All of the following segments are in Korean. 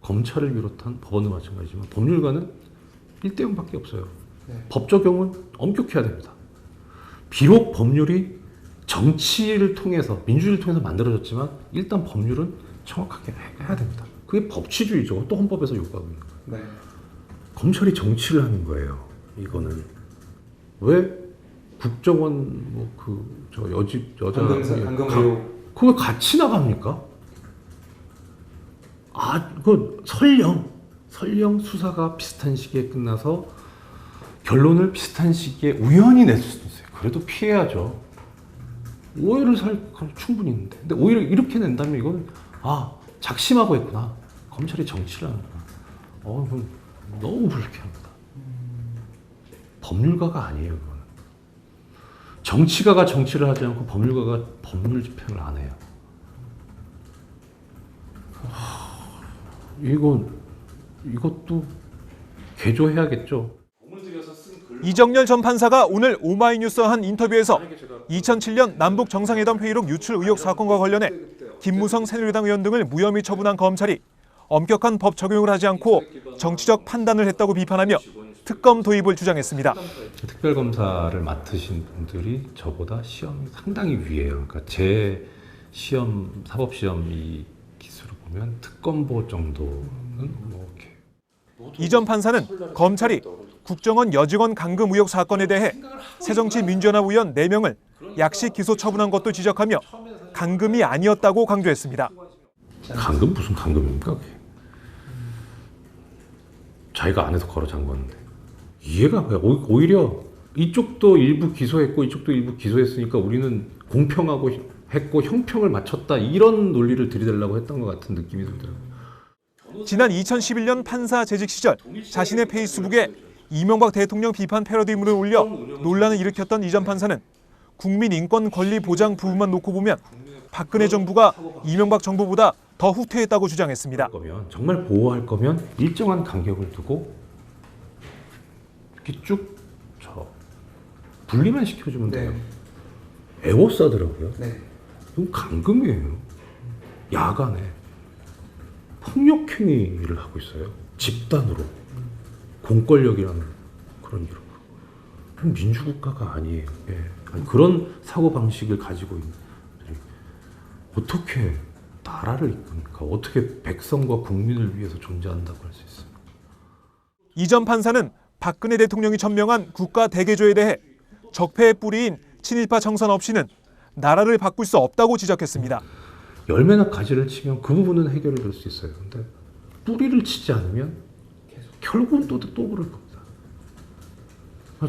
검찰을 비롯한 법원도 마찬가지지만 법률가는 1대0밖에 없어요. 네. 법 적용은 엄격해야 됩니다. 비록 법률이 정치를 통해서 민주주의를 통해서 만들어졌지만 일단 법률은 정확하게 해야 됩니다. 그게 법치주의죠. 또 헌법에서 요구하고 있는 거예요. 네. 검찰이 정치를 하는 거예요. 이거는 왜 국정원 뭐 그 저 여자 방금 의혹 그거 같이 나갑니까? 그 설령 수사가 비슷한 시기에 끝나서 결론을 비슷한 시기에 우연히 낼 수도 있어요. 그래도 피해야죠. 오해를 살 충분히 있는데. 근데 오히려 이렇게 낸다면 이건 작심하고 했구나. 검찰이 정치를 하는구나. 그건 너무 불쾌합니다. 법률가가 아니에요, 그거는. 정치가가 정치를 하지 않고 법률가가 법률 집행을 안 해요. 이것도 개조해야겠죠. 이정열 전 판사가 오늘 오마이뉴스와 한 인터뷰에서 2007년 남북 정상회담 회의록 유출 의혹 사건과 관련해 김무성 새누리당 의원 등을 무혐의 처분한 검찰이 엄격한 법 적용을 하지 않고 정치적 판단을 했다고 비판하며 특검 도입을 주장했습니다. 특별검사를 맡으신 분들이 저보다 시험이 상당히 위에요. 그러니까 제 시험, 사법시험 이 기수를 보면 특검보 정도는 뭐 이렇게. 이 전 판사는 검찰이 국정원 여직원 감금 의혹 사건에 대해 새정치민주연합 의원 4명을 약식 기소 처분한 것도 지적하며 감금이 아니었다고 강조했습니다. 감금 무슨 감금입니까? 그게? 자기가 안에서 걸어 잠궜는데 이해가 왜? 오히려 이쪽도 일부 기소했고 이쪽도 일부 기소했으니까 우리는 공평하고 했고 형평을 맞췄다 이런 논리를 들이대려고 했던 것 같은 느낌이 들더라고요. 지난 2011년 판사 재직 시절 자신의 페이스북에 이명박 대통령 비판 패러디물을 올려 논란을 일으켰던 이 전 판사는 국민 인권 권리 보장 부분만 놓고 보면 박근혜 정부가 이명박 정부보다 더 후퇴했다고 주장했습니다. 정말 보호할 거면 일정한 간격을 두고 이렇게 쭉 분리만 시켜주면 돼요. 애워싸더라고요. 네. 이건 감금이에요. 야간에 폭력행위를 하고 있어요. 집단으로. 공권력이라는 그런 이유로. 그럼 민주국가가 아니에요. 예. 아니, 그런 사고방식을 가지고 있는 어떻게 나라를 이끕니까? 어떻게 백성과 국민을 위해서 존재한다고 할 수 있어요? 이 전 판사는 박근혜 대통령이 천명한 국가 대개조에 대해 적폐의 뿌리인 친일파 정선 없이는 나라를 바꿀 수 없다고 지적했습니다. 열매나 가지를 치면 그 부분은 해결이 될 수 있어요. 근데 뿌리를 치지 않으면 결국은 또 그럴 겁니다.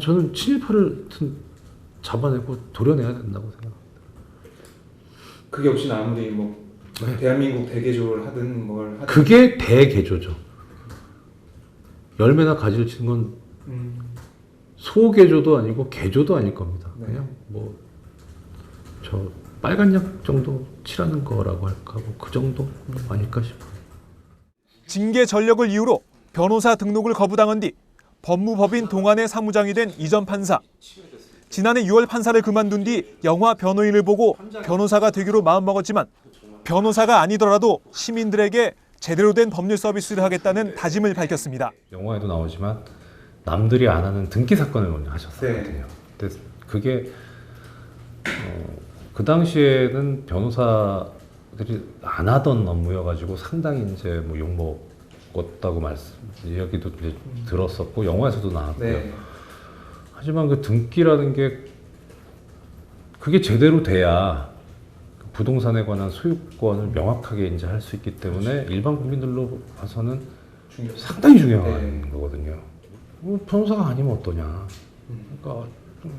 저는 친일파를 잡아내고 도려내야 된다고 생각합니다. 그게 혹시 아무리 대한민국 대개조를 하든 뭘 하든 그게 대개조죠. 열매나 가지를 치는 건 소개조도 아니고 개조도 아닐 겁니다. 네. 그냥 저 빨간 약 정도 칠하는 거라고 할까 그 정도 아닐까 싶어요. 징계 전력을 이유로 변호사 등록을 거부당한 뒤 법무법인 동안의 사무장이 된 이 전 판사. 지난해 6월 판사를 그만둔 뒤 영화 변호인을 보고 변호사가 되기로 마음먹었지만 변호사가 아니더라도 시민들에게 제대로 된 법률 서비스를 하겠다는 다짐을 밝혔습니다. 영화에도 나오지만 남들이 안 하는 등기 사건을 먼저 하셨었거든요. 근데 그게 그 당시에는 변호사들이 안 하던 업무여가지고 상당히 이제 욕먹었다고 이야기도 이제 들었었고 영화에서도 나왔고요. 네. 하지만 그 등기라는 게 그게 제대로 돼야 부동산에 관한 소유권을 명확하게 이제 할 수 있기 때문에 일반 국민들로 봐서는 상당히 중요한 거거든요. 변호사가 아니면 어떠냐. 그러니까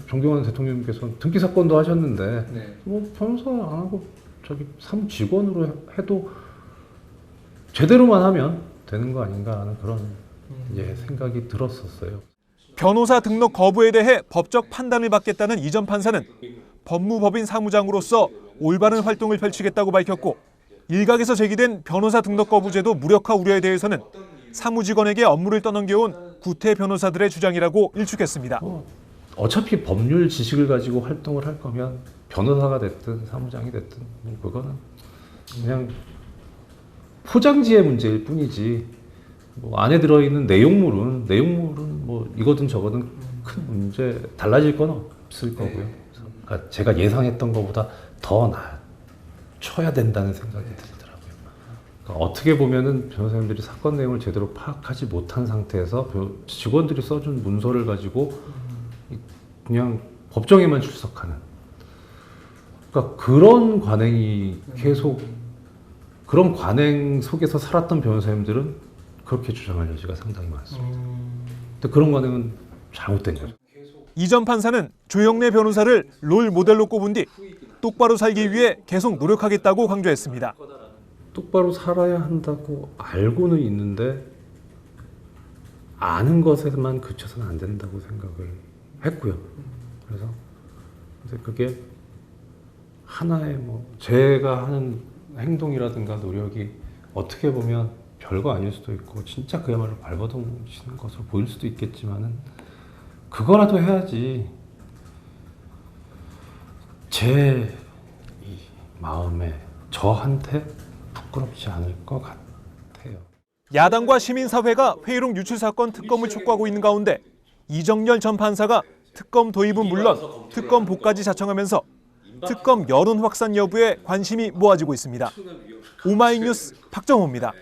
존경하는 대통령님께서는 등기 사건도 하셨는데 변호사 안 하고 사무직원으로 해도 제대로만 하면 되는 거 아닌가 하는 그런 이제 생각이 들었었어요. 변호사 등록 거부에 대해 법적 판단을 받겠다는 이 전 판사는 법무법인 사무장으로서 올바른 활동을 펼치겠다고 밝혔고 일각에서 제기된 변호사 등록 거부 제도 무력화 우려에 대해서는 사무직원에게 업무를 떠넘겨온 구태 변호사들의 주장이라고 일축했습니다. 어차피 법률 지식을 가지고 활동을 할 거면 변호사가 됐든 사무장이 됐든 그거는 그냥 포장지의 문제일 뿐이지 뭐 안에 들어있는 내용물은 뭐 이거든 저거든 큰 문제 달라질 건 없을 거고요. 그러니까 제가 예상했던 것보다 더 낮춰야 된다는 생각이 들더라고요. 그러니까 어떻게 보면은 변호사님들이 사건 내용을 제대로 파악하지 못한 상태에서 직원들이 써준 문서를 가지고 그냥 법정에만 출석하는. 그러니까 그런 관행이 계속 그런 관행 속에서 살았던 변호사님들은 그렇게 주장할 여지가 상당히 많습니다. 근데 그런 관행은 잘못된 거죠. 이 전 판사는 조영래 변호사를 롤 모델로 꼽은 뒤 똑바로 살기 위해 계속 노력하겠다고 강조했습니다. 똑바로 살아야 한다고 알고는 있는데 아는 것에만 그쳐서는 안 된다고 생각을 했고요. 그래서 그게 하나의 뭐 제가 하는 행동이라든가 노력이 어떻게 보면 별거 아닐 수도 있고 진짜 그야말로 발버둥치는 것으로 보일 수도 있겠지만은 그거라도 해야지 제 이 마음에 저한테 부끄럽지 않을 것 같아요. 야당과 시민사회가 회의록 유출 사건 특검을 촉구하고 있는 가운데 이정열 전 판사가 특검 도입은 물론 특검 복까지 자청하면서 특검 여론 확산 여부에 관심이 모아지고 있습니다. 오마이뉴스 박정호입니다.